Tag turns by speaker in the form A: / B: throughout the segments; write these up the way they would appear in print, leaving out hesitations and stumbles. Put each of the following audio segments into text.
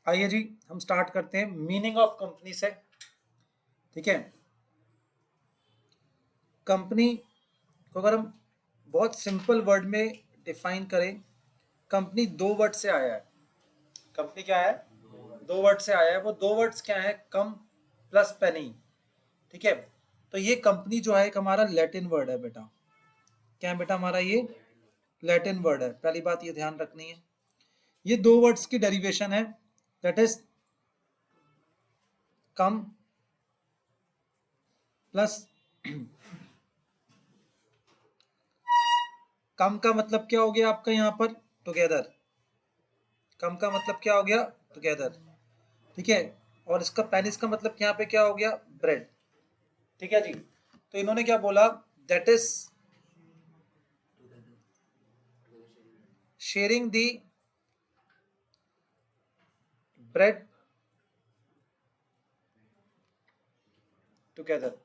A: आइए जी हम स्टार्ट करते हैं मीनिंग ऑफ कंपनी से। ठीक है, कंपनी को अगर हम बहुत सिंपल वर्ड में डिफाइन करें, कंपनी दो वर्ड से आया है। कंपनी क्या है? दो वर्ड से आया है। वो दो वर्ड्स क्या है? कम प्लस पेनी। ठीक है, तो ये कंपनी जो है एक हमारा लैटिन वर्ड है बेटा। क्या है बेटा हमारा? ये लैटिन वर्ड है। पहली बात ये ध्यान रखनी है, ये दो वर्ड्स की डेरिवेशन है, दैट इज कम प्लस कम का मतलब क्या हो गया आपका यहाँ पर? टुगेदर। कम का मतलब क्या हो गया? टुगेदर। ठीक है, और इसका पेनिस का मतलब यहाँ पे क्या हो गया? ब्रेड। ठीक है जी, तो इन्होंने क्या बोला? That is sharing the bread together.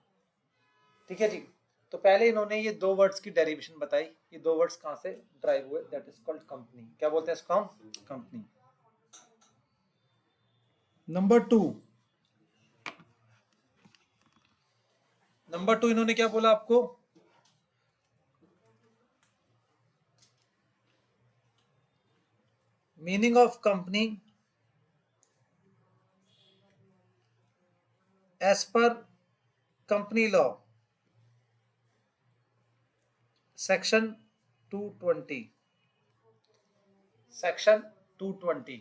A: ठीक है जी, तो पहले इन्होंने ये दो वर्ड्स की डेरिवेशन बताई। ये दो वर्ड्स कहाँ से ड्राइव हुए? That is called company. क्या बोलते हैं इसको हम? कंपनी। नंबर टू इन्होंने क्या बोला आपको? Meaning of company as per company law section 220। Section 220,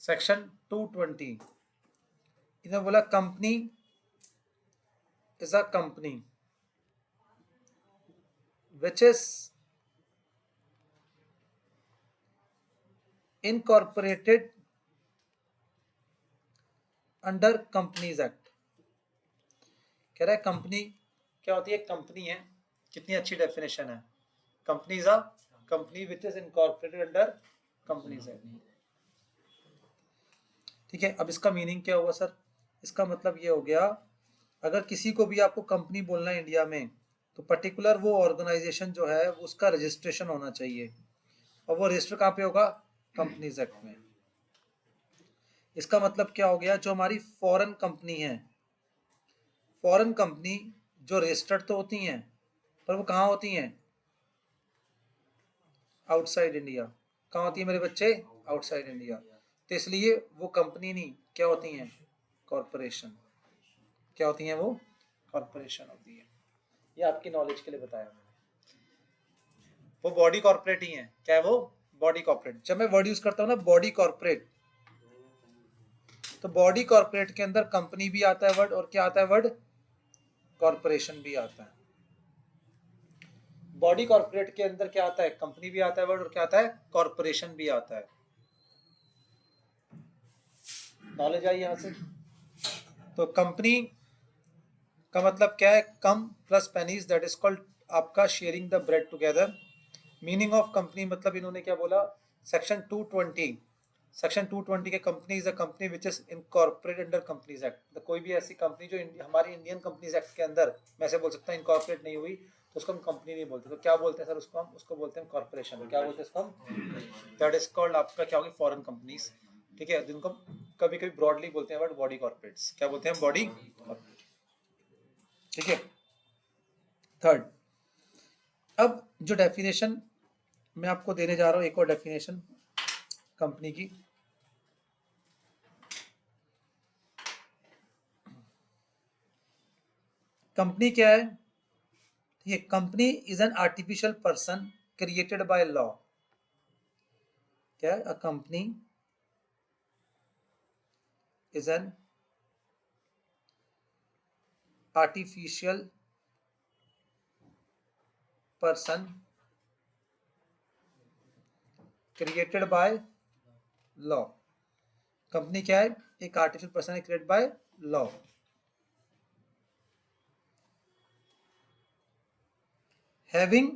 A: section 220 इन्होंने बोला company is a company which is incorporated under Companies Act। कह रहा है कंपनी क्या होती है? कंपनी है। कितनी अच्छी डेफिनेशन है। Company is a company which is incorporated under companies act. ठीक है, अब इसका मीनिंग क्या हुआ सर? इसका मतलब ये हो गया, अगर किसी को भी आपको कंपनी बोलना है इंडिया में, तो पर्टिकुलर वो ऑर्गेनाइजेशन जो है उसका रजिस्ट्रेशन होना चाहिए, और वो रजिस्टर कहाँ पे होगा? कंपनीज एक्ट में। इसका मतलब क्या हो गया? जो हमारी फॉरेन कंपनी है, फॉरेन कंपनी जो रजिस्टर्ड तो होती हैं, पर वो कहाँ होती हैं? Outside India. कहाँ होती है मेरे बच्चे? Outside India. तो इसलिए वो कंपनी नहीं, क्या होती हैं? कॉरपोरेशन। क्या होती हैं वो? कॉरपोरेशन होती है। ये आपकी नॉलेज के लिए बताया मैंने। वो बॉडी कॉर्पोरेट ही है। क्या है वो? Body corporate. जब मैं वर्ड यूज करता हूँ ना बॉडी कॉर्पोरेट, तो बॉडी कॉर्पोरेट के अंदर कंपनी भी आता है वर्ड, और क्या आता है वर्ड? कॉर्पोरेशन भी आता है। बॉडी कॉर्पोरेट के अंदर क्या आता है? कंपनी भी आता है वर्ड, और क्या आता है? कॉर्पोरेशन भी आता है। नॉलेज आई यहां से? तो कंपनी का मतलब क्या है? Com plus panis, that is called आपका sharing the bread together. Meaning of company मतलब इन्होंने क्या बोला? सेक्शन 220, सेक्शन 220 के company is a company which is incorporated under companies act. तो कोई भी ऐसी कंपनी जो हमारी इंडियन कंपनीज एक्ट के अंदर, मैं से बोल सकता हूँ, इनकॉर्पोरेट नहीं हुई, तो उसको हम कंपनी नहीं बोलते। तो क्या बोलते हैं सर उसको? हम उसको बोलते हैं कॉर्पोरेशन। क्या बोलते हैं इसको हम? दैट इज कॉल्ड आपका क्या होगी? Foreign companies. ठीक है, जिनको कभी कभी ब्रॉडली बोलते हैं वर्ड बॉडी कॉर्पोरेट्स। क्या बोलते हैं? Body corporate. ठीक है, थर्ड। अब जो डेफिनेशन मैं आपको देने जा रहा हूँ, एक और डेफिनेशन कंपनी की। कंपनी क्या है? ये company is an artificial person created by law. क्या है? A company is an artificial person created by law. Company क्या है? एक आर्टिफिशियल पर्सन है created by law. Having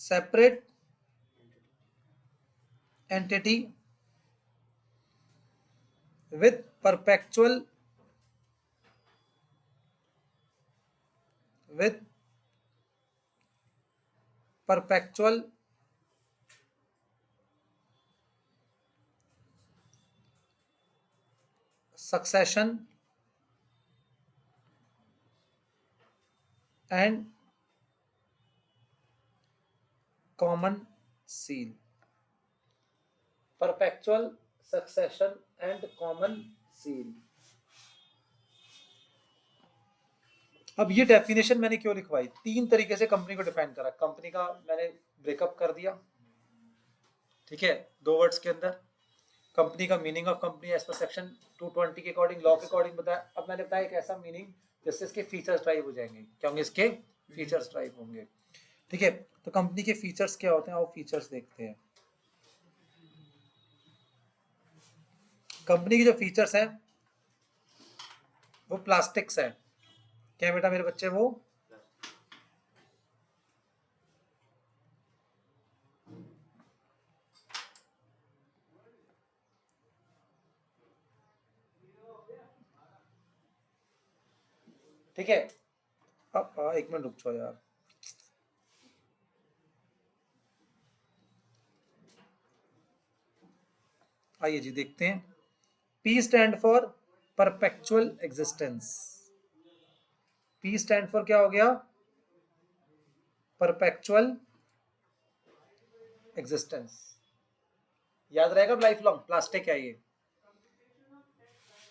A: separate entity with perpetual with perpetual succession and common seal. Perpetual succession and common seal. अब ये definition मैंने क्यों लिखवाई? 3 तरीके से कंपनी को डिफाइन करा। कंपनी का मैंने ब्रेकअप कर दिया, ठीक है, 2 वर्ड्स के अंदर। कंपनी का meaning of company as per section 220 के अकॉर्डिंग, लॉ के अकॉर्डिंग बताया। अब मैंने बताया एक ऐसा मीनिंग जिससे इसके फीचर्स ड्राइव हो जाएंगे। क्या होंगे? इसके फीचर्स ड्राइव होंगे, ठीक है। तो कंपनी के फीचर्स क्या होते हैं, आओ फीचर्स देखते हैं। कंपनी के जो फीचर्स हैं वो प्लास्टिक्स है। क्या बेटा मेरे बच्चे? वो ठीक है। अब 1 मिनट रुक जाओ यार। आइए जी देखते हैं। P stand for perpetual existence. P stand for क्या हो गया? Perpetual existence. याद रहेगा लाइफ लॉन्ग, प्लास्टिक है ये।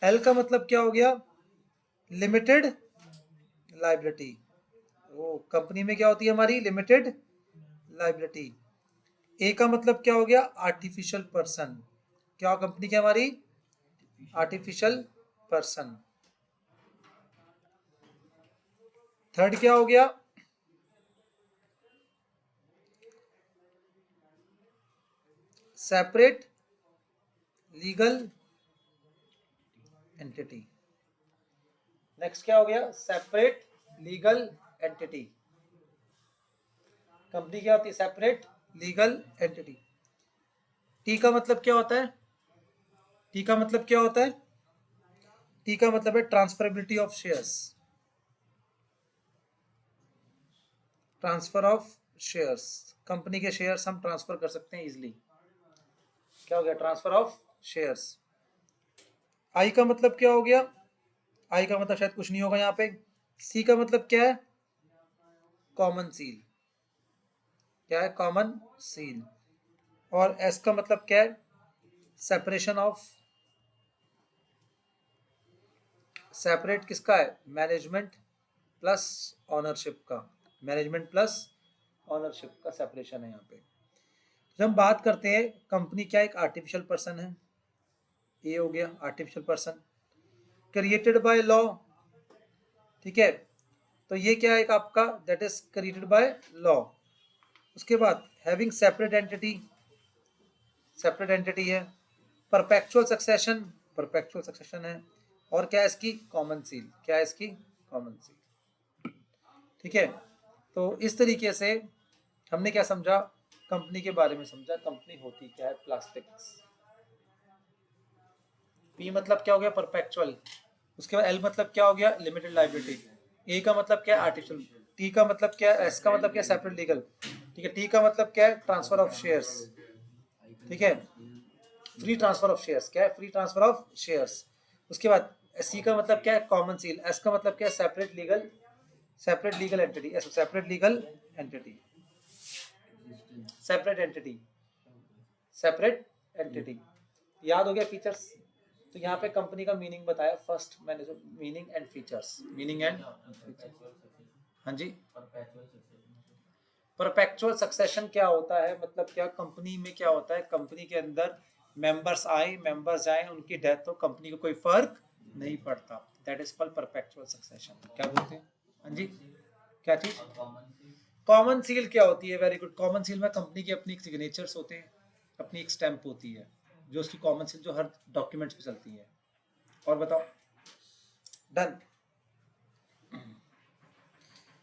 A: L का मतलब क्या हो गया? Limited liability. वो कंपनी में क्या होती है हमारी? Limited liability. A का मतलब क्या हो गया? Artificial person. क्या कंपनी क्या हमारी? Artificial person. थर्ड क्या हो गया? Separate legal entity. नेक्स्ट क्या हो गया? Separate legal entity. कंपनी क्या होती है? Separate legal entity. टी का मतलब क्या होता है? टी का मतलब क्या होता है? टी का मतलब है transferability of shares. Transfer of shares. Company के शेयर्स हम ट्रांसफर कर सकते हैं इजिली। क्या हो गया? Transfer of shares. आई का मतलब क्या हो गया? आई का मतलब शायद कुछ नहीं होगा यहाँ पे। सी का मतलब क्या है? Common seal. क्या है? Common seal. और एस का मतलब क्या है? Separation of. सेपरेट किसका है? मैनेजमेंट प्लस ऑनरशिप का। मैनेजमेंट प्लस ऑनरशिप का सेपरेशन है यहाँ पे। जब हम बात करते हैं कंपनी क्या एक आर्टिफिशियल पर्सन है, ये हो गया artificial person, created by law, ठीक है। तो ये क्या है आपका? That is created by law. उसके बाद having separate entity, separate entity है। परपेचुअल सक्सेशन, परपेचुअल सक्सेशन है। और क्या है इसकी? Common seal. क्या है इसकी? कॉमन सील, ठीक है। तो इस तरीके से हमने क्या समझा? कंपनी के बारे में समझा। कंपनी होती क्या है? प्लास्टिक्स। पी मतलब क्या हो गया? परपेचुअल। उसके बाद एल मतलब क्या हो गया? Limited liability. ए का मतलब क्या है? आर्टिफिशियल। टी का मतलब क्या है? एस का मतलब क्या है? सेपरेट लीगल, ठीक है। टी का मतलब क्या है? ट्रांसफर ऑफ शेयर्स, ठीक है। Free transfer of shares. क्या है? Free transfer of shares. उसके बाद सी का मतलब क्या है? Common seal. एस का मतलब क्या है? Separate legal, separate legal entity. Separate legal entity, separate entity, separate entity. याद हो गया फीचर्स? तो यहाँ पे कंपनी का मीनिंग बताया। फर्स्ट मैंने जो meaning and features, meaning and features. हाँ जी। परपेचुअल सक्सेशन क्या होता है? मतलब क्या कंपनी में क्या होता है? कंपनी के अंदर मेंबर्स आए मेंबर्स जाए, उनकी डेथ हो, कंपनी को कोई फर्क नहीं पड़ता। That is called perpetual succession. क्या बोलते हैं? हाँ जी, क्या चीज? कॉमन सील क्या होती है? Very good. कॉमन सील में कंपनी के अपनी सिग्नेचर्स होते हैं, अपनी एक स्टैंप होती है, जो उसकी कॉमन सील जो हर डॉक्यूमेंट्स पे चलती है। और बताओ? डन।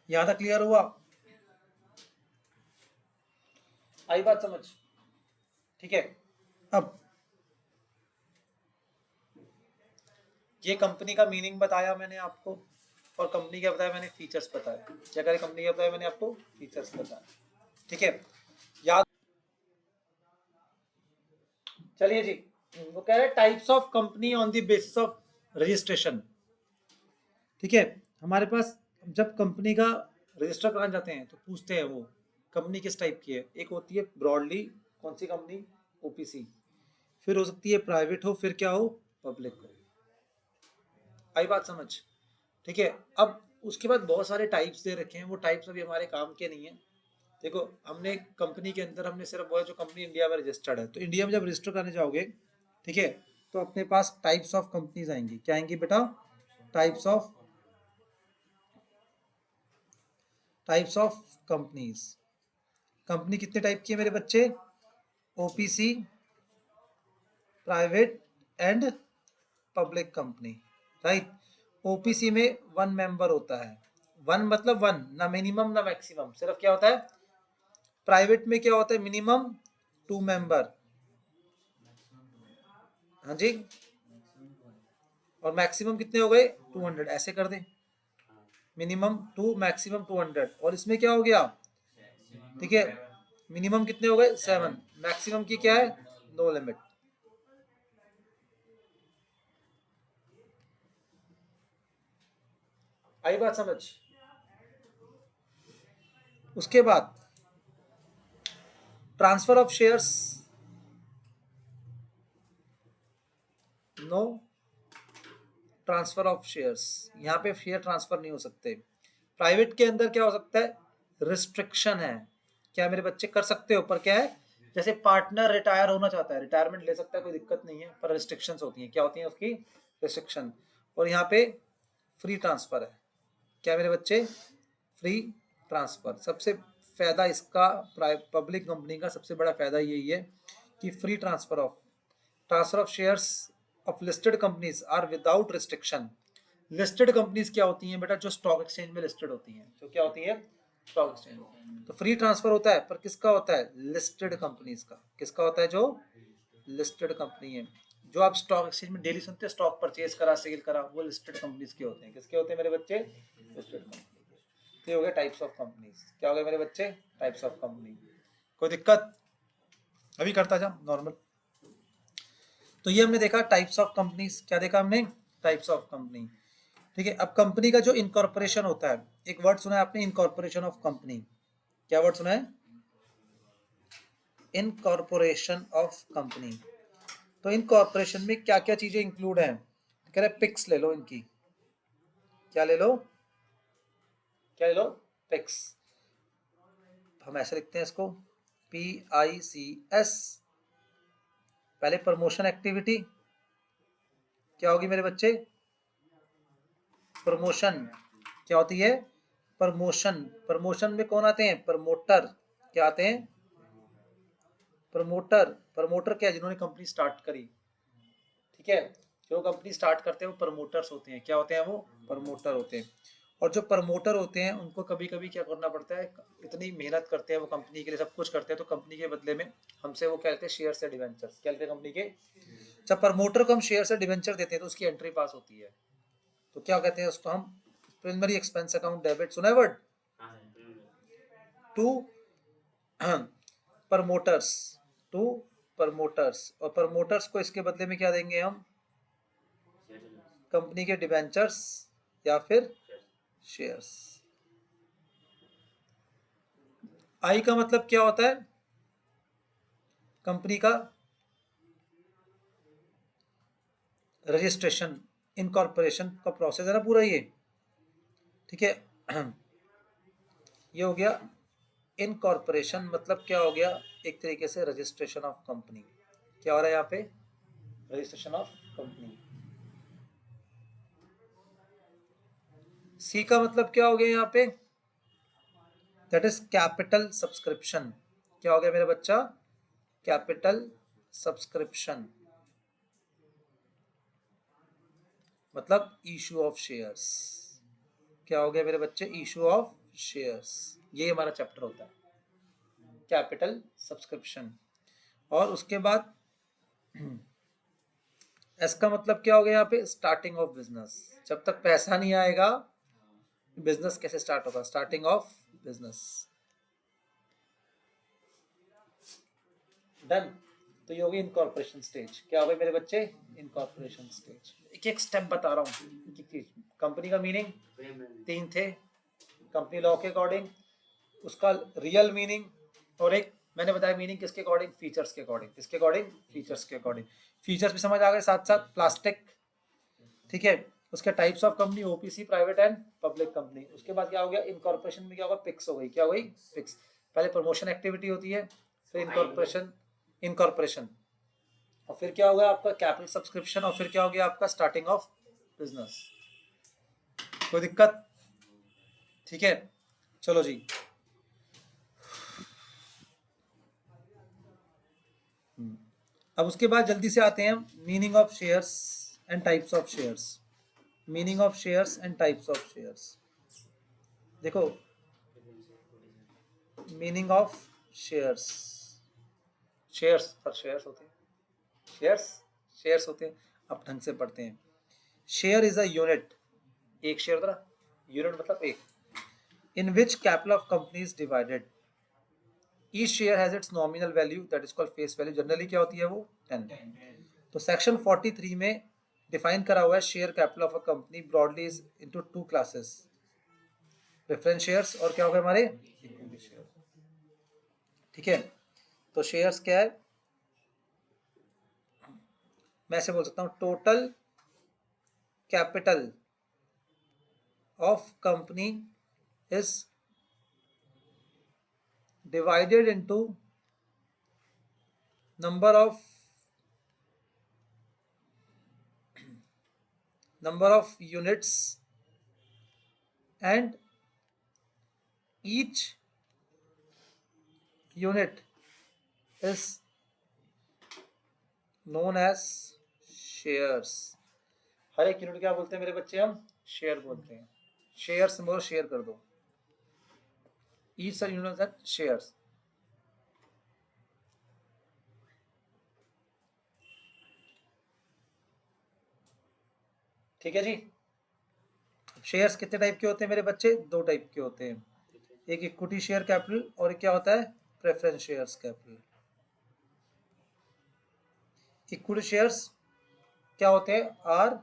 A: यहां तक क्लियर हुआ? आई बात समझ? ठीक है। अब ये कंपनी का मीनिंग बताया मैंने आपको, और कंपनी क्या बताया मैंने, फीचर्स बताया। क्या करे, कंपनी क्या बताया मैंने आपको, फीचर्स बताया। ठीक है, याद। चलिए जी, वो कह रहे हैं types of company on the basis of registration. ठीक है, हमारे पास जब कंपनी का रजिस्टर कराने जाते हैं तो पूछते हैं वो कंपनी किस टाइप की है। एक होती है ब्रॉडली, कौन सी कंपनी, ओपीसी। फिर हो सकती है प्राइवेट हो, फिर क्या हो, पब्लिक हो। आई बात समझ। ठीक है, अब उसके बाद बहुत सारे टाइप्स दे रखे हैं, वो टाइप्स अभी हमारे काम के नहीं है। देखो, हमने कंपनी के अंदर हमने सिर्फ बोला जो कंपनी इंडिया में रजिस्टर्ड है, तो इंडिया में जब रजिस्टर करने जाओगे, ठीक है, तो अपने पास टाइप्स ऑफ कंपनीज आएंगी। क्या आएंगी बेटा, टाइप्स ऑफ कंपनीज। कंपनी कितने टाइप की है मेरे बच्चे, OPC, private and public company, right. OPC में 1 मेंबर होता है, 1 मतलब 1, ना मिनिमम ना मैक्सिमम, सिर्फ क्या होता है। प्राइवेट में क्या होता है, मिनिमम 2 मेंबर, हाँ जी, और मैक्सिमम कितने हो गए 200, ऐसे कर दें, मिनिमम 2 मैक्सिमम 200। और इसमें क्या हो गया, ठीक है, मिनिमम कितने हो गए 7, मैक्सिमम की क्या है, नो लिमिट। आई बात समझ। उसके बाद transfer of shares, no transfer of shares, यहाँ पे शेयर ट्रांसफर नहीं हो सकते। प्राइवेट के अंदर क्या हो सकता है, रिस्ट्रिक्शन है। क्या मेरे बच्चे कर सकते हो, पर क्या है, जैसे पार्टनर रिटायर होना चाहता है, रिटायरमेंट ले सकता है, कोई दिक्कत नहीं है, पर रिस्ट्रिक्शंस होती हैं। क्या होती हैं उसकी, रिस्ट्रिक्शन। और यहाँ पे फ्री ट्रांसफर है। क्या मेरे बच्चे, फ्री ट्रांसफर। सबसे फायदा इसका, पब्लिक कंपनी का सबसे बड़ा फायदा यही है कि free transfer of shares of listed companies are without restriction. Listed companies क्या होती हैं बेटा, जो स्टॉक एक्सचेंज में लिस्टेड होती हैं, जो क्या होती है, स्टॉक एक्सचेंज। तो फ्री ट्रांसफर होता है, पर किसका होता है, लिस्टेड कंपनीज का। किसका होता है, जो लिस्टेड कंपनी है। जो आप स्टॉक एक्सचेंज में डेली सुनते हैं, स्टॉक परचेज करा, सेल करा, वो लिस्टेड कंपनीज के होते हैं। किसके होते हैं मेरे बच्चे, लिस्टेड कंपनी। तो ये हो गया टाइप्स ऑफ कंपनीज। क्या हो गया मेरे बच्चे, टाइप्स ऑफ कंपनी। कोई दिक्कत, अभी करता जा नॉर्मल। तो ये हमने देखा टाइप्स ऑफ कंपनीज। क्या देखा हमने, टाइप्स ऑफ कंपनी। ठीक है, अब कंपनी का जो इनकॉर्पोरेशन होता है, एक वर्ड सुना है आपने, इनकॉर्पोरेशन ऑफ कंपनी। क्या वर्ड सुना है, इनकॉर्पोरेशन ऑफ कंपनी। तो इनकॉर्पोरेशन में क्या क्या चीजें इंक्लूड हैं, कह रहे पिक्स ले लो इनकी। क्या ले लो, क्या ले लो, पिक्स। हम ऐसे लिखते हैं इसको, PICS। पहले प्रमोशन एक्टिविटी, क्या होगी मेरे बच्चे, प्रमोशन। क्या होती है, प्रमोशन। प्रमोशन में कौन आते हैं, प्रमोटर। क्या आते हैं, प्रमोटर। प्रमोटर क्या, जिन्होंने कंपनी स्टार्ट करी। ठीक है, जो कंपनी स्टार्ट करते हैं वो प्रमोटर्स होते हैं। क्या होते हैं, वो प्रमोटर होते हैं। और जो प्रमोटर होते हैं उनको कभी कभी क्या करना पड़ता है, इतनी मेहनत करते हैं वो कंपनी के लिए, सब कुछ करते हैं, तो कंपनी के बदले में हमसे वो क्या लेते हैं, शेयर से डिवेंचर्स। क्या लेते हैं कंपनी के, जब प्रमोटर को हम शेयर से डिवेंचर देते हैं तो उसकी एंट्री पास होती है। तो क्या कहते हैं उसको हम, प्रिलिमिनरी एक्सपेंस अकाउंट डेबिट, सुना है word, to promoters, to promoters. और प्रमोटर्स को इसके बदले में क्या देंगे हम, कंपनी के डिवेंचर्स या फिर शेयर्स। आई का मतलब क्या होता है, कंपनी का रजिस्ट्रेशन, इनकॉर्पोरेशन का प्रोसेस है ना पूरा ये। ठीक है, ये हो गया इनकॉर्पोरेशन, मतलब क्या हो गया, एक तरीके से रजिस्ट्रेशन ऑफ कंपनी। क्या हो रहा है यहाँ पे, रजिस्ट्रेशन ऑफ कंपनी। सी का मतलब क्या हो गया यहाँ पे, दैट इज कैपिटल सब्सक्रिप्शन। क्या हो गया मेरा बच्चा, कैपिटल सब्सक्रिप्शन, मतलब इशू ऑफ शेयर्स। क्या हो गया मेरे बच्चे, इशू ऑफ शेयर्स। ये हमारा चैप्टर होता है, कैपिटल सब्सक्रिप्शन। और उसके बाद एस का मतलब क्या हो गया यहाँ पे, स्टार्टिंग ऑफ बिजनेस। जब तक पैसा नहीं आएगा बिजनेस कैसे स्टार्ट होगा, स्टार्टिंग ऑफ बिजनेस। डन। तो ये होगी इनकॉर्पोरेशन स्टेज। क्या हो गई मेरे बच्चे, इनकॉर्पोरेशन स्टेज। एक एक स्टेप बता रहा हूँ, एक एक चीज। कंपनी का मीनिंग 3 थे कंपनी लॉ के अकॉर्डिंग, उसका रियल मीनिंग, और एक मैंने बताया मीनिंग किसके अकॉर्डिंग, फीचर्स के अकॉर्डिंग। किसके अकॉर्डिंग, फीचर्स के अकॉर्डिंग। फीचर्स भी समझ आ गए, साथ साथ प्लास्टिक, ठीक है। उसके types of company, OPC, private and public company. उसके बाद क्या हो गया, इनकॉर्पोरेशन में क्या होगा, पिक्स हो गई। क्या हो गई, पिक्स। पहले प्रमोशन एक्टिविटी होती है, फिर इनकॉर्पोरेशन, इनकॉर्पोरेशन, और फिर क्या होगा आपका कैपिटल सब्सक्रिप्शन, और फिर क्या हो गया आपका स्टार्टिंग ऑफ बिजनेस। कोई दिक्कत, ठीक है। चलो जी, अब उसके बाद जल्दी से आते हैं meaning of shares and types of shares. Meaning of shares and types of shares. देखो, मीनिंग ऑफ शेयर्स, शेयर्स पर शेयर्स होते हैं, शेयर्स, शेयर्स होते हैं। अब ढंग से पढ़ते हैं। शेयर इज अ यूनिट, एक शेयर होता है, यूनिट मतलब एक, in which capital of company is divided. Each share has its nominal value that is called face value. Generally क्या होती है वो 10। तो सेक्शन 43 में डिफाइन करा हुआ है share capital of a company broadly is into 2 classes, preference shares और क्या हो गए हमारे, इक्विटी शेयर, ठीक है। तो शेयर्स क्या है, मैं ऐसे बोल सकता हूँ, total capital of company is divided into number of units and each unit is known as shares। हर एक यूनिट क्या बोलते हैं मेरे बच्चे, हम शेयर बोलते हैं। शेयर से बोलो, शेयर कर दो, each unit is shares। ठीक है जी। शेयर्स कितने टाइप के होते हैं मेरे बच्चे, 2 टाइप के होते हैं, एक इक्विटी शेयर कैपिटल और एक क्या होता है, preference shares capital. Equity shares क्या होते हैं, are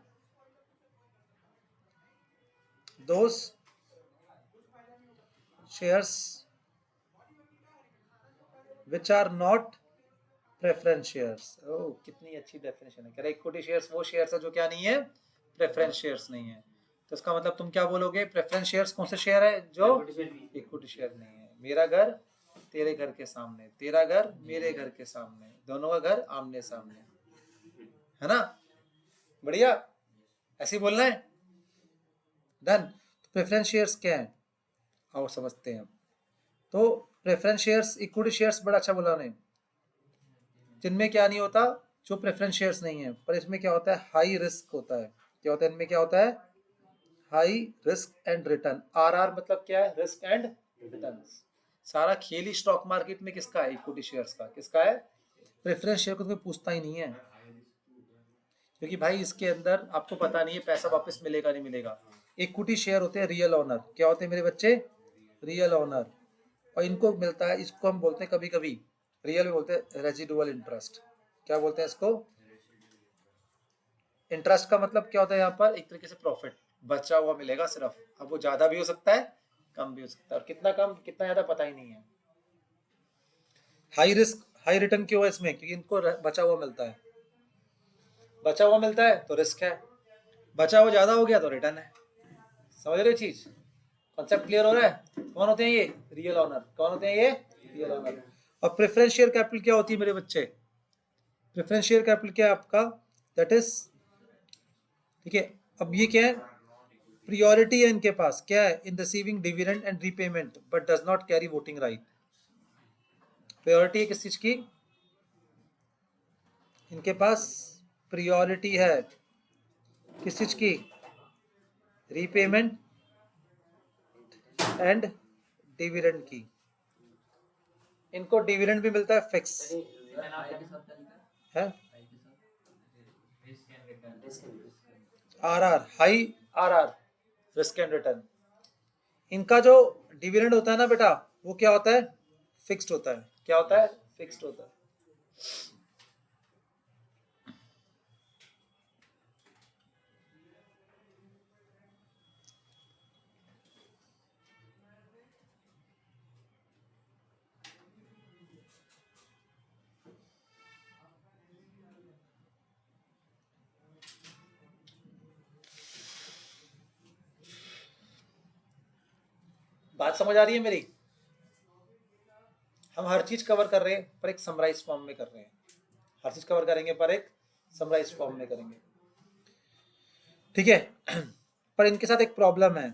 A: those shares which are not preference shares. Oh, कितनी अच्छी डेफिनेशन है। कह रहे इक्विटी शेयर्स वो शेयर्स है जो क्या नहीं है, प्रेफरेंस शेयर्स नहीं है। तो इसका मतलब तुम क्या बोलोगे, प्रेफरेंस शेयर्स कौन से शेयर है, जो इक्विटी शेयर नहीं है। मेरा घर तेरे घर के सामने, तेरा घर मेरे घर के सामने, दोनों का घर आमने सामने, है ना, बढ़िया, ऐसे ही बोलना है। डन। तो प्रेफरेंस शेयर्स क्या है, आओ समझते हैं। तो प्रेफरेंस शेयर्स, इक्विटी शेयर्स बड़ा अच्छा बोला उन्हें, जिनमें क्या नहीं होता, जो प्रेफरेंस शेयर्स नहीं है, पर इसमें क्या होता है, हाई रिस्क होता है। क्या होता है इनमें, क्या होता है, high risk and return. RR मतलब क्या है, रिस्क एंड रिटर्न। सारा खेल ही स्टॉक मार्केट में किसका है, इक्विटी शेयर्स का। किसका है, प्रेफरेंस शेयर को तो कोई पूछता ही नहीं है, क्योंकि भाई इसके अंदर आपको पता नहीं है पैसा वापस मिलेगा नहीं मिलेगा। इक्विटी शेयर होते हैं रियल ऑनर। क्या होते हैं मेरे बच्चे, रियल ऑनर, और इनको मिलता है, इसको हम बोलते हैं कभी कभी, रियल में बोलते हैं रेजिडुअल इंटरेस्ट। क्या बोलते हैं इसको, इंटरेस्ट का मतलब क्या होता है यहाँ पर, एक तरीके से प्रॉफिट बचा हुआ मिलेगा सिर्फ। अब वो ज्यादा भी हो सकता है, कम भी हो सकता है, और कितना कम कितना ज्यादा पता ही नहीं है। हाई रिस्क हाई रिटर्न क्यों है इसमें, क्योंकि इनको बचा हुआ मिलता है। बचा हुआ मिलता है तो रिस्क है, बचा हुआ ज्यादा हो गया तो रिटर्न है। समझ रहे चीज, कॉन्सेप्ट क्लियर हो रहा है। कौन होते हैं ये, रियल ऑनर। कौन होते हैं ये, रियल ऑनर। और प्रेफरेंस शेयर कैपिटल क्या होती है मेरे बच्चे, प्रेफरेंस शेयर कैपिटल क्या है आपका, दैट इज, ठीक है। अब ये क्या है, प्रियोरिटी है इनके पास, क्या है, in receiving dividend and repayment but does not carry voting right. Priority है किस चीज की, इनके पास प्रियोरिटी है किस चीज की, रीपेमेंट एंड डिविडेंड की। इनको डिविडेंड भी मिलता है फिक्स है, RR, high RR, risk and return. इनका जो डिविडेंड होता है ना बेटा, वो क्या होता है? फिक्स्ड होता है। क्या होता है? फिक्स्ड होता है। बात समझ आ रही है मेरी? हम हर चीज कवर कर रहे हैं पर एक समराइज फॉर्म में कर रहे हैं। हर चीज कवर करेंगे पर एक समराइज फॉर्म में करेंगे, ठीक है? पर इनके साथ एक प्रॉब्लम है,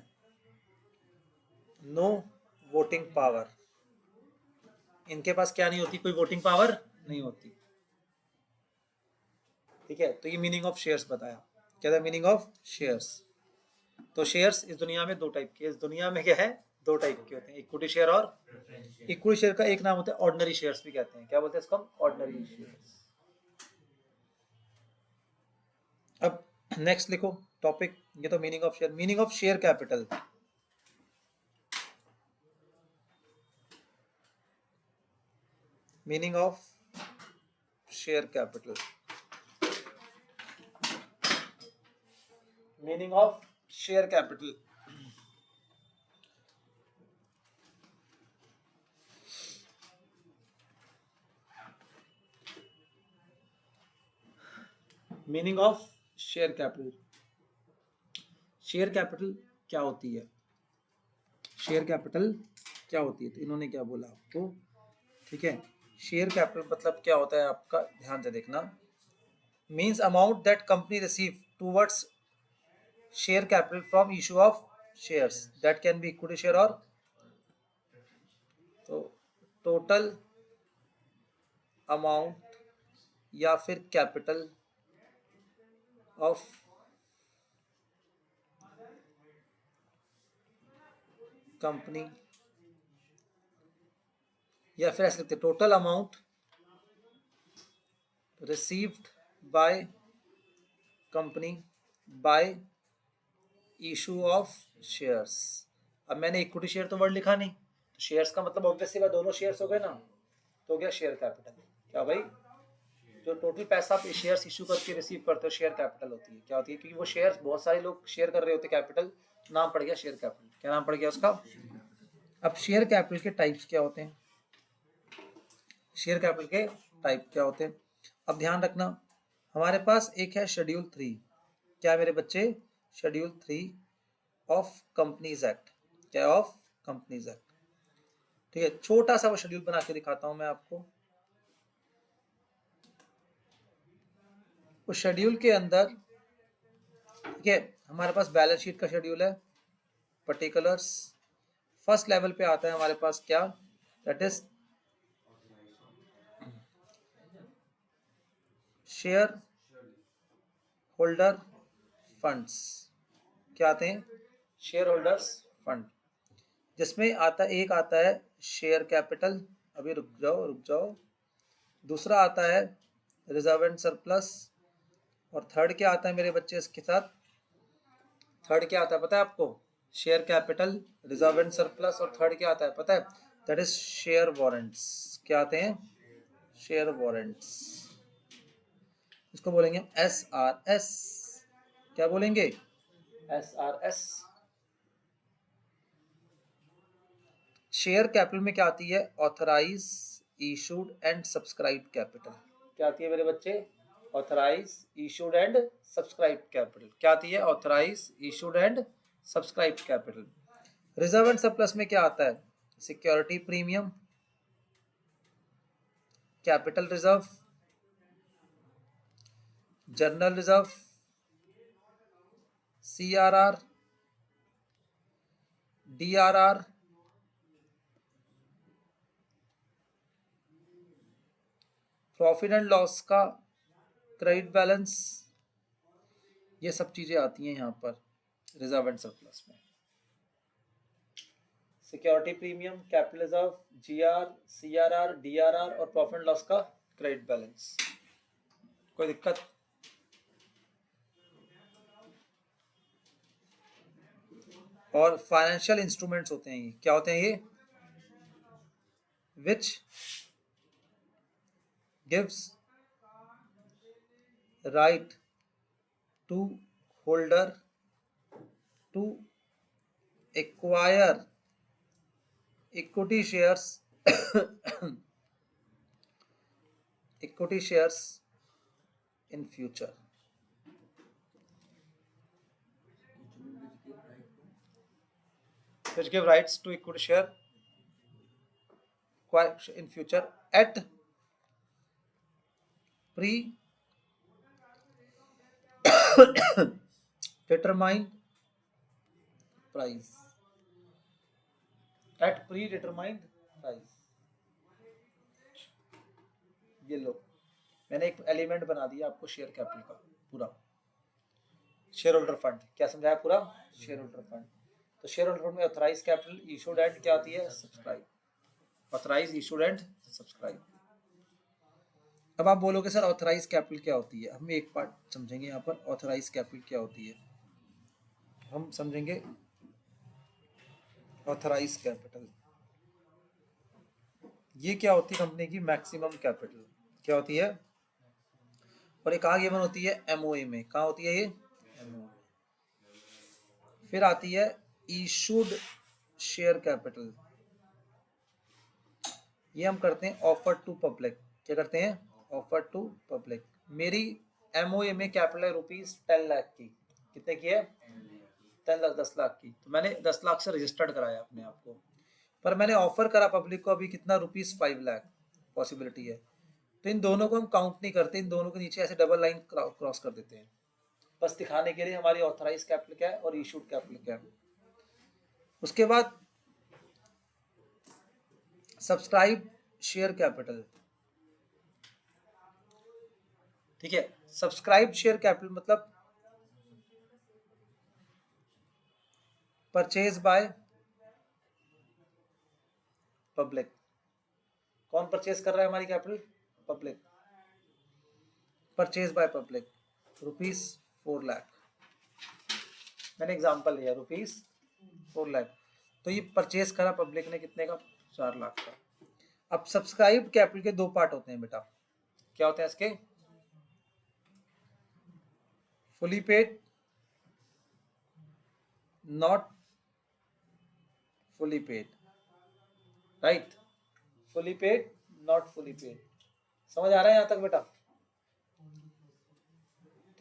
A: नो वोटिंग पावर। इनके पास क्या नहीं होती? कोई वोटिंग पावर नहीं होती, ठीक है? तो ये मीनिंग ऑफ शेयर्स बताया। क्या था मीनिंग ऑफ शेयर्स? तो शेयर्स इस दुनिया में दो टाइप के, इस दुनिया में क्या है? दो टाइप के होते हैं, इक्विटी शेयर और इक्विटी शेयर का एक नाम होता है ऑर्डिनरी शेयर्स भी कहते हैं। क्या बोलते हैं इसको हम? Ordinary shares. अब नेक्स्ट लिखो टॉपिक, ये तो meaning of share. Meaning of share capital, meaning of share capital, meaning of share capital. Meaning of share capital, share capital क्या होती है? शेयर कैपिटल क्या होती है? तो इन्होंने क्या बोला आपको, ठीक है? शेयर कैपिटल मतलब क्या होता है आपका, ध्यान से देखना। Means amount that company receive towards share capital from issue of shares, that can be equity share और, तो टोटल अमाउंट या फिर कैपिटल ऑफ कंपनी, या फिर ऐसे लिखते total amount received by company by issue of shares. अब मैंने इक्विटी शेयर तो वर्ड लिखा नहीं, तो शेयर्स का मतलब ऑब्वियसली बात दोनों शेयर्स हो गए ना, तो हो गया शेयर कैपिटल। क्या भाई? जो टोटल पैसा आप शेयर्स इशू करके रिसीव करते हो, शेयर कैपिटल होती है। क्या होती है? क्योंकि वो शेयर्स बहुत सारे लोग शेयर कर रहे होते कैपिटल, नाम पड़ गया शेयर कैपिटल। क्या नाम पड़ गया उसका? अब शेयर कैपिटल के टाइप्स क्या होते हैं? शेयर कैपिटल के टाइप क्या होते हैं? अब ध्यान रखना, हमारे पास एक है शेड्यूल 3। क्या मेरे बच्चे? Schedule 3 of companies act. क्या? ऑफ कंपनीज एक्ट, ठीक है? छोटा सा वो शेड्यूल बना के दिखाता हूं मैं आपको। उस शेड्यूल के अंदर, ठीक है, हमारे पास बैलेंस शीट का शेड्यूल है, पर्टिकुलर्स। फर्स्ट लेवल पे आता है हमारे पास क्या? That is share holder funds. क्या आते हैं? शेयर होल्डर्स फंड, जिसमें आता एक आता है शेयर कैपिटल। अभी रुक जाओ रुक जाओ। दूसरा आता है रिजर्व एंड सरप्लस, और थर्ड क्या आता है मेरे बच्चे इसके साथ? थर्ड क्या आता है पता है आपको? Share capital, reserve and surplus, और थर्ड क्या आता है पता है? That is share warrants. क्या आते हैं? Share warrants. इसको बोलेंगे SRS। क्या बोलेंगे? SRS। शेयर कैपिटल में क्या आती है? Authorise, issued and subscribe capital. क्या आती है मेरे बच्चे? Authorise, issued and subscribe capital. क्या आती है? Authorise, issued and subscribe capital. Reserve and surplus में क्या आता है? Security premium, capital reserve, general reserve, CRR, DRR, profit and loss का क्रेडिट बैलेंस। ये सब चीजें आती हैं यहाँ पर रिजर्व एंड सरप्लस में। Security premium, capital reserve, GR, CRR, DRR और प्रॉफिट एंड लॉस का क्रेडिट बैलेंस। कोई दिक्कत? और फाइनेंशियल इंस्ट्रूमेंट्स होते हैं, ये क्या होते हैं? ये which gives right to holder to acquire equity shares equity shares in future. Which give rights to equity share in future at predetermined price. At predetermined price. ये लो, मैंने एक एलिमेंट बना दिया आपको शेयर कैपिटल का पूरा। शेयर होल्डर फंड क्या समझाया? पूरा शेयर होल्डर फंड। तो शेयर होल्डर फंड में ऑथराइज कैपिटल, इशूड एंड क्या आती है? Subscribe. Authorise, issued and subscribe. अब आप बोलोगे सर ऑथराइज कैपिटल क्या होती है? हम एक पार्ट समझेंगे यहाँ पर। ऑथराइज कैपिटल क्या होती है हम समझेंगे। ऑथराइज कैपिटल ये क्या होती है? कंपनी की मैक्सिमम कैपिटल क्या होती है? और एक आगे होती है एमओए में। कहाँ होती है ये? एमओए। फिर आती है इशूड शेयर कैपिटल। ये हम करते हैं ऑफर टू पब्लिक। क्या करते हैं? Offer to public. मेरी एमओए में कैपिटल है ₹10 लाख की। कितने की है? 10 लाख, 10 लाख की। तो मैंने 10 लाख से रजिस्टर्ड कराया अपने आप को, पर मैंने ऑफर करा पब्लिक को अभी कितना? ₹5 लाख पॉसिबिलिटी है। तो इन दोनों को हम काउंट नहीं करते, इन दोनों के नीचे ऐसे डबल लाइन क्रॉस कर देते हैं, बस दिखाने के लिए हमारी ऑथराइज कैपिटल क्या है और इशूड कैपिटल क्या है। उसके बाद सब्सक्राइब शेयर कैपिटल। ठीक है, सब्सक्राइब शेयर कैपिटल मतलब परचेज बाय पब्लिक। कौन परचेज कर रहा है हमारी capital? Public. Purchase by public ₹4 lakh. मैंने एग्जांपल लिया ₹4 लाख। तो ये परचेज करा पब्लिक ने कितने का? 4 लाख का। अब सब्सक्राइब कैपिटल के दो पार्ट होते हैं बेटा। क्या होते हैं इसके? Fully paid, not fully paid. Right, fully paid, not fully paid. समझ आ रहा है यहां तक बेटा?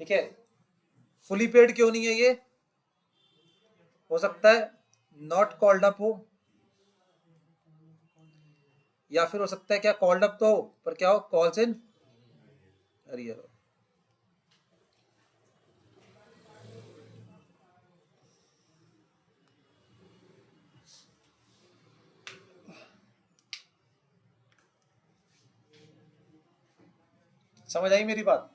A: ठीक है। फुली पेड क्यों नहीं है ये? हो सकता है नॉट कॉल्ड अप हो, या फिर हो सकता है क्या कॉल्ड अप तो हो पर क्या हो? कॉल्स इन अरियर हो। समझ आई मेरी बात?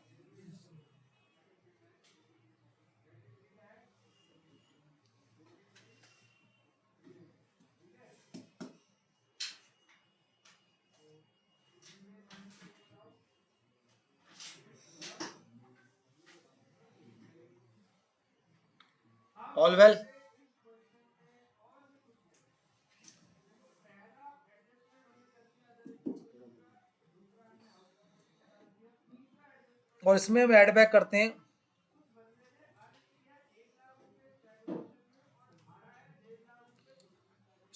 A: All well? और इसमें हम ऐड बैक करते हैं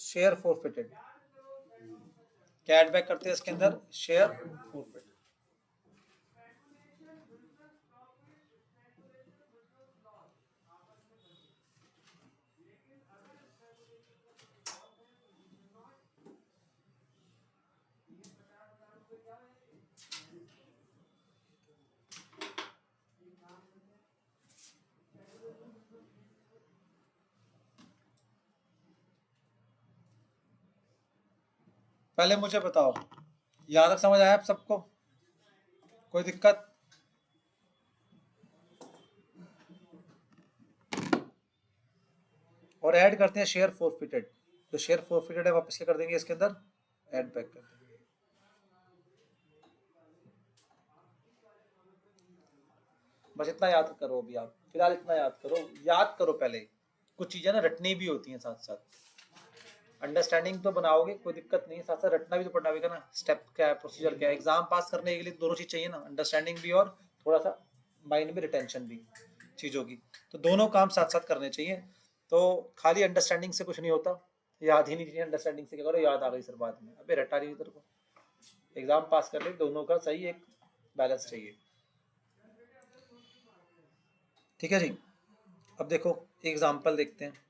A: शेयर फोरफिटेड। क्या ऐड बैक करते हैं इसके अंदर? Share forfeited. पहले मुझे बताओ, यहां तक समझ आया आप सबको? कोई दिक्कत? और ऐड करते हैं शेयर फोरफिटेड। तो शेयर फोरफिटेड है वापस क्या कर देंगे इसके अंदर? ऐड बैक कर देंगे। बस इतना याद करो अभी आप, फिलहाल इतना याद करो, याद करो पहले। कुछ चीजें ना रटनी भी होती हैं साथ साथ। अंडरस्टैंडिंग तो बनाओगे, कोई दिक्कत नहीं है, साथ साथ रटना भी तो पड़ना होगा ना, स्टेप क्या है, प्रोसीजर क्या है। एग्जाम पास करने के लिए दोनों चीज चाहिए ना, अंडरस्टैंडिंग भी और थोड़ा सा माइंड में रिटेंशन भी चीज़ों की, तो दोनों काम साथ साथ करने चाहिए। तो खाली अंडरस्टैंडिंग से कुछ नहीं होता, याद ही नहीं चाहिए, अंडरस्टैंडिंग से क्या करो, याद आ गई सर बाद में, अबे रटा नहीं तेरे को, एग्जाम पास कर ले, दोनों का सही एक बैलेंस चाहिए। ठीक है जी, अब देखो एग्जाम्पल देखते हैं।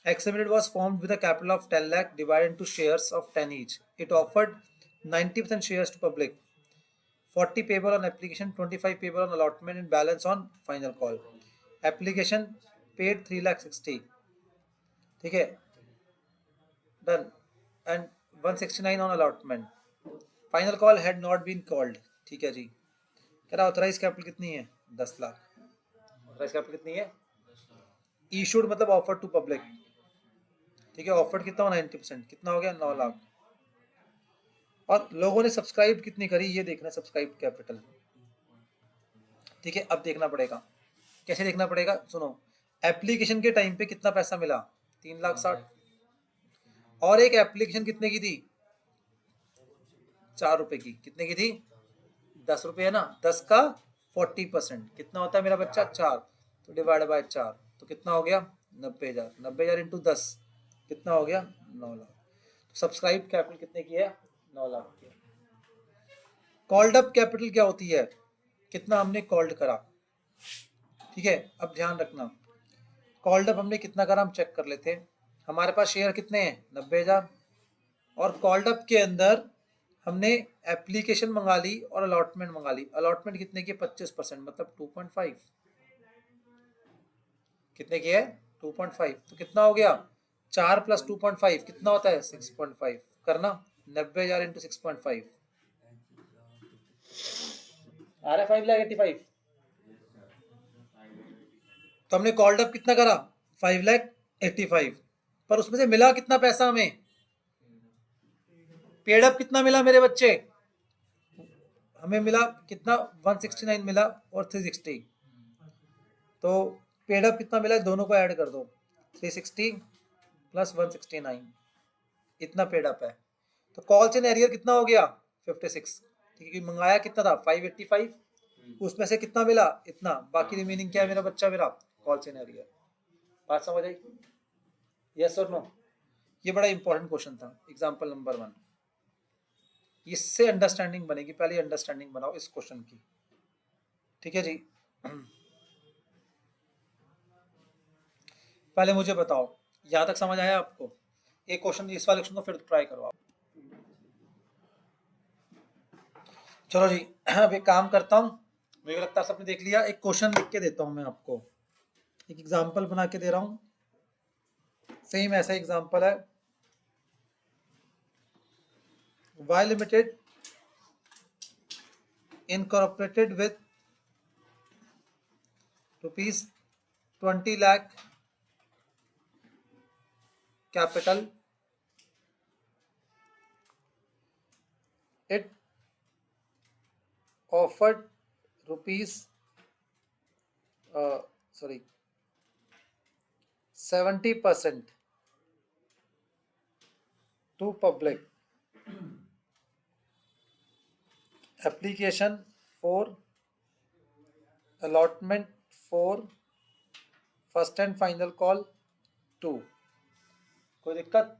A: X Limited was formed with a capital of 10 lakh divided into shares of 10 each. It offered 90% shares to public, 40 payable on application, 25 payable on allotment and balance on final call. Application paid 3 lakh 60, ठीक है, done, and 169 on allotment, final call had not been called. ठीक है जी, कह रहा authorise capital कितनी है, 10 lakh. Authorise capital कितनी है, इशूड मतलब ऑफर टू पब्लिक, ठीक है, ऑफर्ड कितना हो 90%, कितना हो गया 9 लाख। और लोगों ने सब्सक्राइब कितनी करी ये देखना, सब्सक्राइब कैपिटल। ठीक है, अब देखना पड़ेगा, कैसे देखना पड़ेगा, सुनो, एप्लीकेशन के टाइम पे कितना पैसा मिला, 3,60,000, और एक एप्लीकेशन कितने की थी, 4 रुपए की, कितने की थी, 10 रुपए है ना, 10 का 40% कितना होता है मेरा बच्चा, 4, तो डिवाइड बाय 4, तो कितना हो गया 90,000, 90,000 इंटू 10 कितना हो गया 9 लाख। तो सब्सक्राइब कैपिटल कितने की है, 9 लाख की। कॉल्ड अप कैपिटल क्या होती है, कितना हमने कॉल्ड करा। ठीक है, अब ध्यान रखना, कॉल्ड अप हमने कितना करा हम चेक कर लेते हैं। हमारे पास शेयर कितने हैं 90,000, और कॉल्ड अप के अंदर हमने एप्लीकेशन मंगा ली और अलॉटमेंट मंगा ली। अलॉटमेंट कितने की, 25%, मतलब 2.5, कितने की है 2.5, तो कितना हो गया 4 प्लस 2.5 कितना होता है 6.5, करना 90,000 इंटू 6.5 आ रहा है 5,85,000। तो हमने कॉल्ड अप कितना करा 5,85,000, पर उसमें से मिला कितना पैसा हमें, पेड अप कितना मिला मेरे बच्चे, हमें मिला कितना 169 मिला और 360, तो पेड अप कितना मिला, दोनों को ऐड कर दो, 360 प्लस 169, इतना पेड अप है। तो कॉल इन एरियर कितना हो गया 56, ठीक है, मंगाया कितना था 585, उसमें से कितना मिला इतना, बाकी रिमेनिंग क्या है मेरा बच्चा, मेरा कॉल इन एरियर। बात समझ आई, यस और नो। ये बड़ा इंपॉर्टेंट क्वेश्चन था, एग्जाम्पल नंबर 1, इससे अंडरस्टैंडिंग बनेगी, पहले अंडरस्टैंडिंग बनाओ इस क्वेश्चन की। ठीक है जी, पहले मुझे बताओ यहाँ तक समझ आया आपको, एक क्वेश्चन, इस वाले क्वेश्चन को फिर ट्राई करो आप। चलो जी, अब एक काम करता हूँ, मुझे लगता है सबने देख लिया, एक क्वेश्चन लिख के देता हूँ मैं आपको, एक एग्जाम्पल बना के दे रहा हूँ, सेम ऐसा एग्जाम्पल है। Y Limited incorporated with rupees 20 lakh capital, it offered rupees 70% to public. Application 4, allotment 4, first and final call 2, कोई दिक्कत,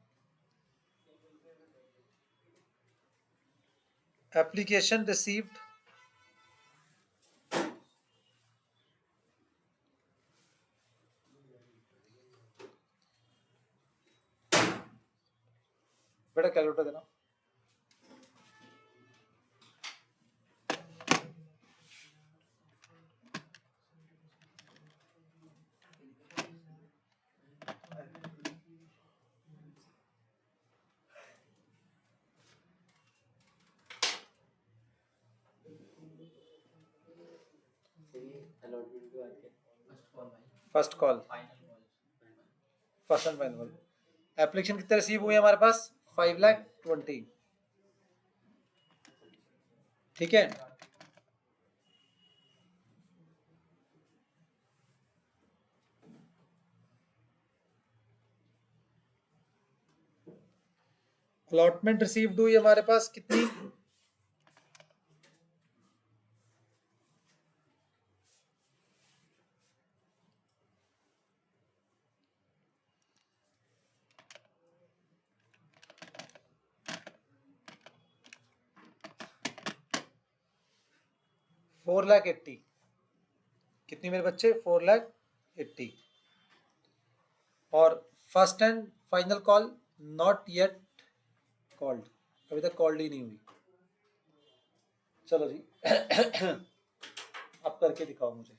A: application received बेटा कैलकुलेटर देना, first call, first and final. Application कितने रिसीव हुए हमारे पास 5,20,000, ठीक है। अलॉटमेंट रिसीव्ड हुई हमारे पास कितनी, $4,80,000। कितनी मेरे बच्चे, 4,80,000। और first and final call not yet called, अभी तक कॉल्ड ही नहीं हुई। चलो जी अब करके दिखाओ मुझे,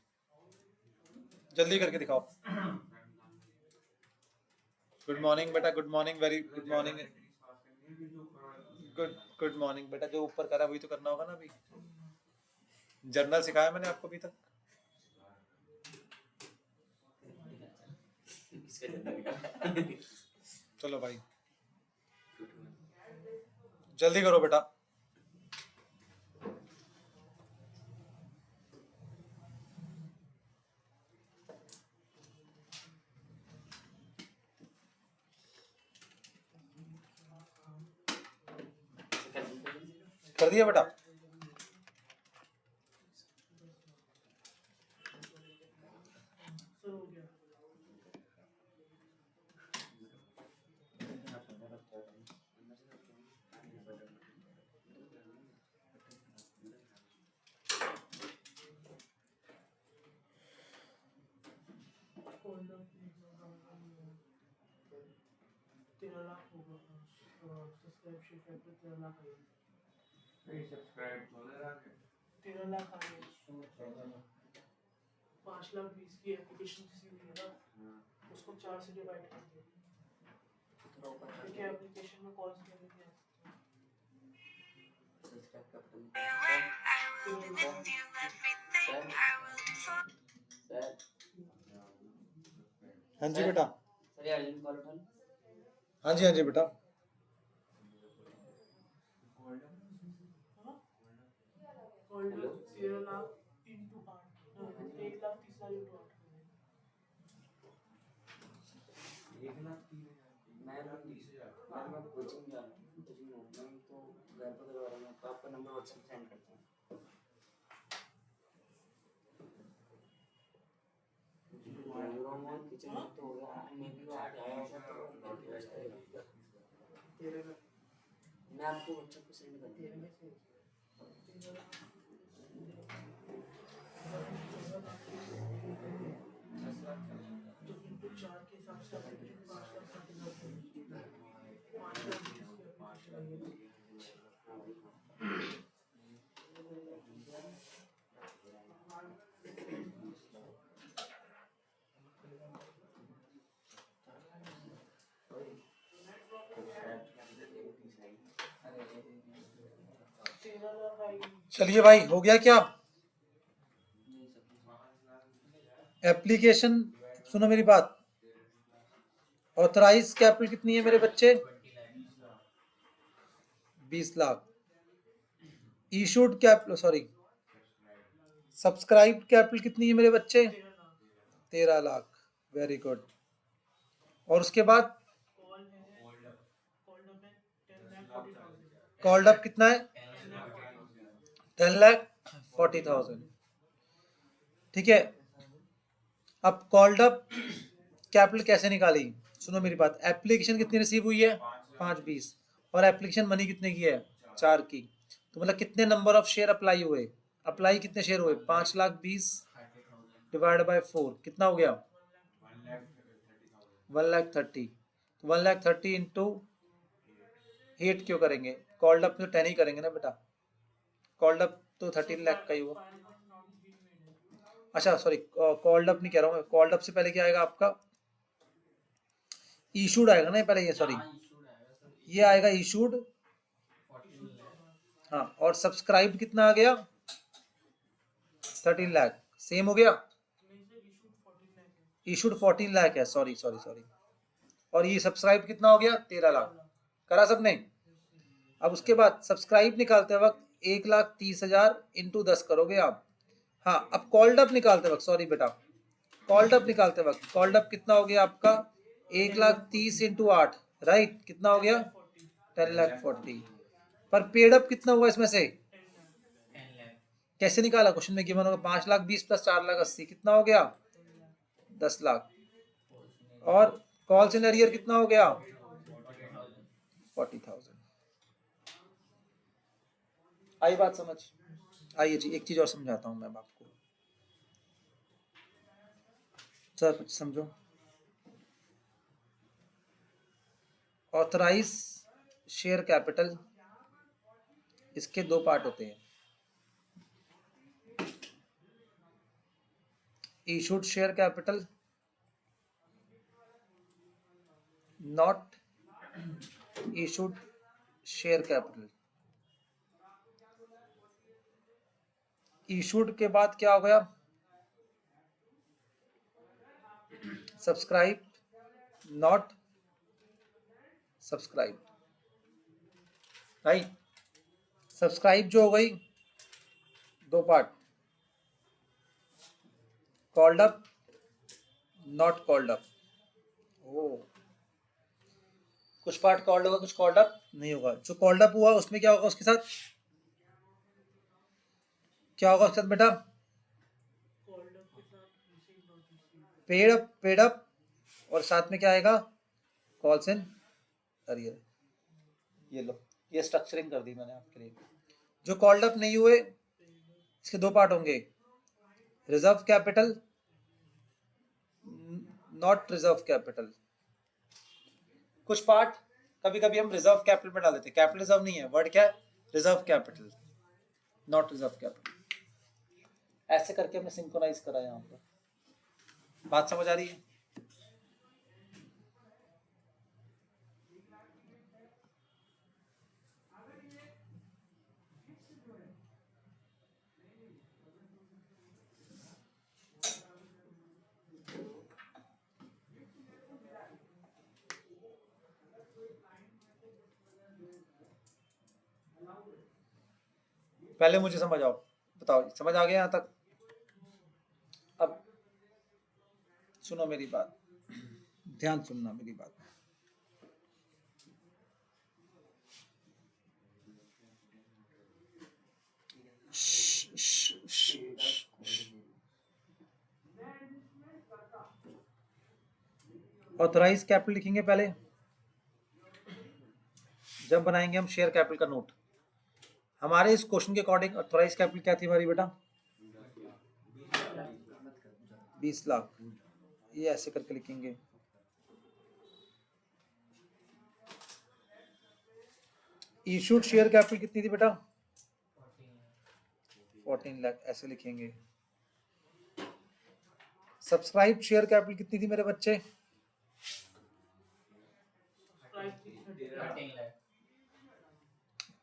A: जल्दी करके दिखाओ। गुड मॉर्निंग बेटा, good morning, very good morning, good morning बेटा। जो ऊपर करा वही तो करना होगा ना। अभी जर्नल सिखाया मैंने आपको अभी तक। चलो भाई जल्दी करो बेटा। कर दिया बेटा? हाँ जी बेटा। हाँ जी, हाँ जी बेटा।
B: मैं आपको व्हाट्सएप पे सेंड कर दूंगा।
A: चलिए भाई, हो गया क्या एप्लीकेशन? सुनो मेरी बात, ऑथराइज कैपिटल कितनी है मेरे बच्चे? 20 lakh. Issued capital, sorry, subscribe capital कितनी है मेरे बच्चे? 13 लाख। Very good. और उसके बाद कॉल्ड अप कितना है? 10,40,000। ठीक है, अब कॉल्ड अप कैपिटल कैसे निकाली? सुनो मेरी बात, एप्लीकेशन कितनी रिसीव हुई है? 520। और एप्लीकेशन मनी कितने की है? 4 की। तो मतलब कितने नंबर ऑफ शेयर अप्लाई हुए? अप्लाई कितने शेयर हुए? 5,20,000 डिवाइड बाय 4 कितना हो गया? 1,30,000। 1,30,000 इंटू 8 क्यों करेंगे? कॉल्ड अप तो 10 ही करेंगे ना बेटा। कॉल्ड अप तो 13 लाख का ही हुआ। अच्छा सॉरी, कॉल्ड अप नहीं कह रहा हूँ, कॉल्ड अप से पहले क्या आएगा आपका? इशूड आएगा ना पहले, ये सॉरी, ये आएगा इशूड। हाँ, और सब्सक्राइब कितना आ गया? 13 लाख। सेम हो गया? इशूड 14 लाख है, सॉरी सॉरी सॉरी। और ये सब्सक्राइब कितना हो गया? 13 लाख। करा सबने? अब उसके बाद सब्सक्राइब निकालते वक्त 1,30,000 इंटू 10 करोगे आप। हाँ, अब कॉल्ड अप निकालते वक्त, सॉरी बेटा, कॉल्ड अप निकालते वक्त कॉल्ड अप कितना हो गया आपका? 1,30,000 इंटू 8, राइट, कितना हो गया? 10,40,000 पर पेड अप कितना हुआ इसमें से? कैसे निकाला? क्वेश्चन में गिवन होगा 5,20,000 प्लस 4,80,000 कितना हो गया? 10 लाख। और कॉल्स इन अरियर कितना हो गया? 40,000। आई बात समझ? आइए जी, एक चीज और समझाता हूं मैं आपको, सर समझो। ऑथराइज शेयर कैपिटल, इसके दो पार्ट होते हैं, issued share capital, not issued share capital. Issued के बाद क्या हो गया? Subscribe, not subscribe, right. Subscribe जो हो गई, दो part, called up, not called up. Oh, कुछ पार्ट कॉल्ड होगा, कुछ कॉल्ड अप नहीं होगा। जो कॉल्ड अप हुआ उसमें क्या होगा? उसके साथ क्या होगा? उसके साथ बेटा पेड अप और साथ में क्या आएगा? Calls in arrear. ये लो, ये स्ट्रक्चरिंग कर दी मैंने आपके लिए। जो कॉल्ड अप नहीं हुए, इसके दो पार्ट होंगे, reserve capital, not reserve capital. कुछ पार्ट कभी कभी हम रिजर्व कैपिटल में डाल देते हैं, कैपिटल रिजर्व नहीं है, वर्ड क्या है? Reserve capital, not reserve capital. ऐसे करके हमने सिंक्रोनाइज करा यहाँ पर। बात समझ आ रही है? पहले मुझे समझ आओ, बताओ समझ आ गया यहाँ तक? अब सुनो मेरी बात, ध्यान सुनना मेरी बात। ऑथराइज कैपिटल लिखेंगे पहले, जब बनाएंगे हम शेयर कैपिटल का नोट। हमारे इस क्वेश्चन के अकॉर्डिंग ऑथराइज कैपिटल क्या थी हमारी बेटा? 20 लाख। ये ऐसे करके लिखेंगे। इशूड शेयर कैपिटल कितनी थी बेटा? 14 लाख, ऐसे लिखेंगे। सब्सक्राइब शेयर कैपिटल कितनी थी मेरे बच्चे?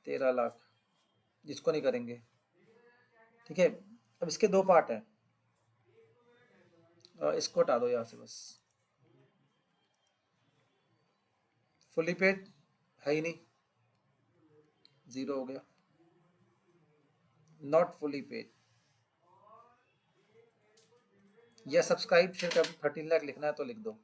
A: 13 लाख। जिसको नहीं करेंगे, ठीक है। अब इसके दो पार्ट हैं, इसको हटा दो यहां से बस। फुली पेड है ही नहीं, जीरो हो गया। नॉट फुली पेड या सब्सक्राइब शेयर कैपिटल 13 लाख लिखना है तो लिख दो।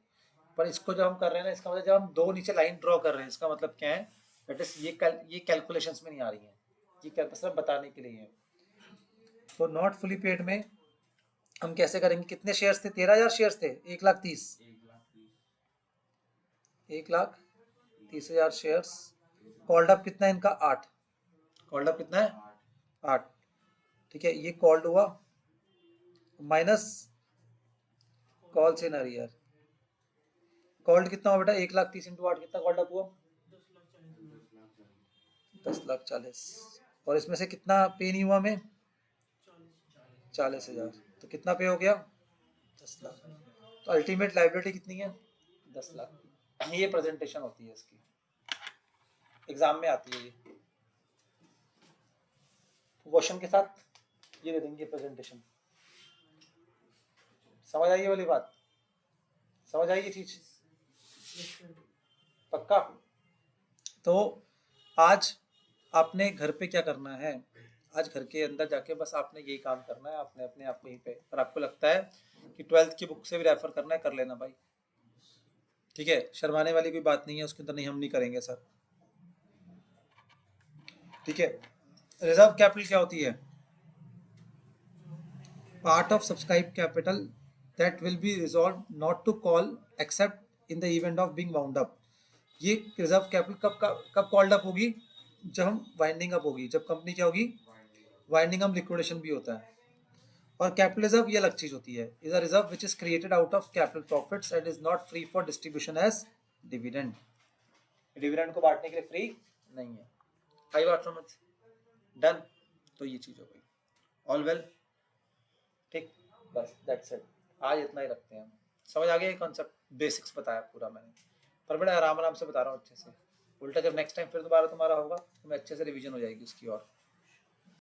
A: पर इसको जब हम कर रहे हैं ना, इसका मतलब जब हम दो नीचे लाइन ड्रॉ कर रहे हैं, इसका मतलब क्या है? दैट इज ये कैलकुलेशंस में नहीं आ रही है, ये सिर्फ बताने के लिए है। तो नॉट फुली पेड में हम कैसे करेंगे? कितने शेयर्स थे? 13,000 शेयर्स थे। 1,30,000, 1,30,000 शेयर्स। कॉल्ड अप कितना है इनका? 8। कॉल्ड अप कितना है? 8। ठीक है, ये कॉल्ड हुआ minus calls in arrear. Called कितना हुआ बेटा? 1,30,000 इंटू 8 कितना कॉल्ड अप हुआ? 10,40,000। और इसमें से कितना पे नहीं हुआ हमें? 40,000। तो कितना पे हो गया? 10 लाख। तो अल्टीमेट लायबिलिटी कितनी है? 10 लाख। ये प्रेजेंटेशन होती है इसकी, एग्जाम में आती है ये क्वेश्चन के साथ, ये दे देंगे प्रेजेंटेशन। समझ आई ये वाली बात? समझ आई ये चीज? पक्का? तो आज आपने घर पे क्या करना है? आज घर के अंदर जाके बस आपने यही काम करना है, आपने अपने आप को यहीं पे, और आपको लगता है कि 12th की बुक से भी रेफर करना है, कर लेना भाई, ठीक है। शर्माने वाली कोई बात नहीं है उसके अंदर। नहीं, हम नहीं करेंगे सर, ठीक है। रिजर्व कैपिटल क्या होती है? Part of subscribe capital that will be resolve not to call except in the event of being wound up. ये रिजर्व कैपिटल कब कॉल्ड अप होगी? जब हम वाइंडिंग अप होगी, जब कंपनी क्या होगी, वाइंडिंग अप, लिक्विडेशन भी होता है। और कैपिटल रिजर्व ये अलग चीज होती है, is a reserve which is created out of capital profits and is not free for distribution as dividend. Dividend को बांटने के लिए फ्री नहीं है। आई बात समझ? डन। तो ये चीज हो गई। ऑल वेल, ठीक, बस दैट्स इट। आज इतना ही रखते हैं हम। समझ आ गया ये कॉन्सेप्ट? बेसिक्स बताया पूरा मैंने, पर बड़ा आराम आराम से बता रहा हूँ अच्छे से। उल्टा जब नेक्स्ट टाइम फिर दोबारा तुम्हारा होगा तो मैं अच्छे से रिवीजन हो जाएगी उसकी। और